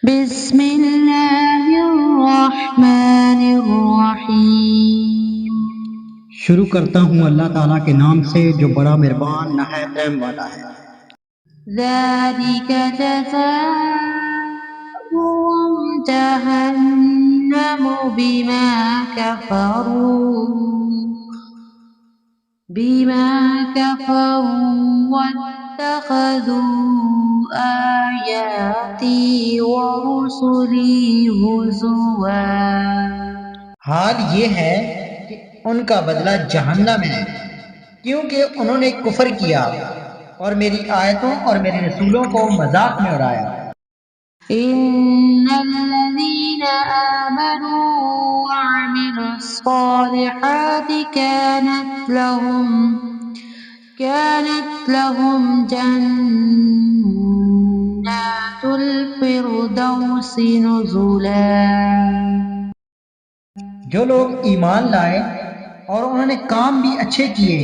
بسم اللہ الرحمن الرحیم۔ شروع کرتا ہوں اللہ تعالیٰ کے نام سے جو بڑا مہربان نہایت رحم والا ہے۔ ذالک جزاؤہم جہنم بما کفروا واتخذوا آیاتی ورسلی ہزوا۔ حال یہ ہے کہ ان کا بدلہ جہنم ہے، کیونکہ انہوں نے کفر کیا اور میری آیتوں اور میرے رسولوں کو مذاق میں اڑایا۔ ان الذین آمنوا وعملوا الصالحات كانت لهم جنات الفردوس نزلا۔ جو لوگ ایمان لائے اور انہوں نے کام بھی اچھے کیے،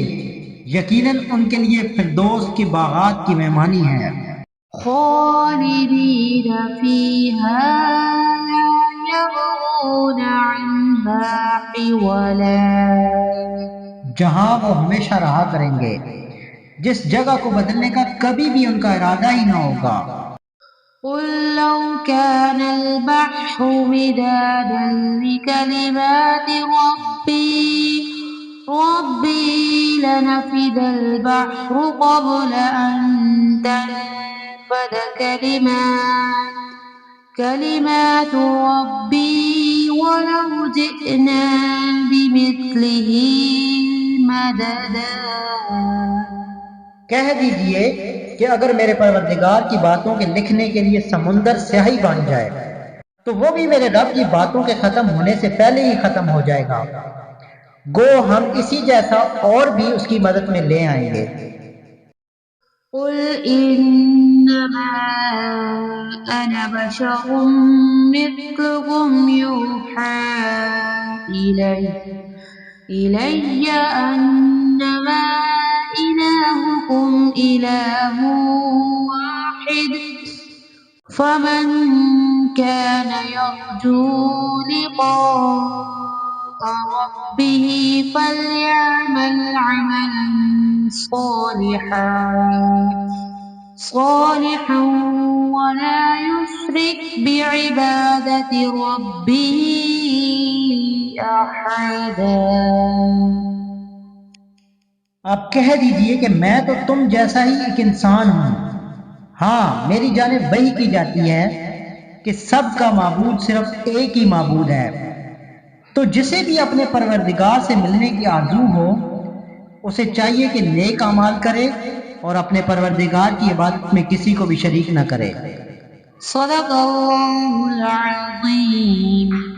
یقیناً ان کے لیے فردوس کی باغات کی مہمانی ہے۔ خالدین فیہا لا یبغون عنہا حولا۔ جہاں وہ ہمیشہ رہا کریں گے، جس جگہ کو بدلنے کا کبھی بھی ان کا ارادہ ہی نہ ہوگا۔ قل لو كان البحر مدادا لكلمات ربي لنفد البحر قبل أن تنفد كلمات ربي ولو جئنا بمثله مددا۔ کہہ دیجئے کہ اگر میرے پروردگار کی باتوں کے لکھنے کے لیے سمندر سیاہی بن جائے تو وہ بھی میرے رب کی باتوں کے ختم ہونے سے پہلے ہی ختم ہو جائے گا، گو ہم اسی جیسا اور بھی اس کی مدد میں لے آئیں گے۔ قل انما انا بشر مثلكم يوحى الي انما الهكم اله واحد فمن كان يرجو لقاء ربه فليعمل عملا صالحا ولا يشرك بعبادة ربه أحدا۔ آپ کہہ دیجئے کہ میں تو تم جیسا ہی ایک انسان ہوں، ہاں میری جانب وحی کی جاتی ہے کہ سب کا معبود صرف ایک ہی معبود ہے، تو جسے بھی اپنے پروردگار سے ملنے کی آرزو ہو اسے چاہیے کہ نیک اعمال کرے اور اپنے پروردگار کی عبادت میں کسی کو بھی شریک نہ کرے۔ صدق اللہ العظیم۔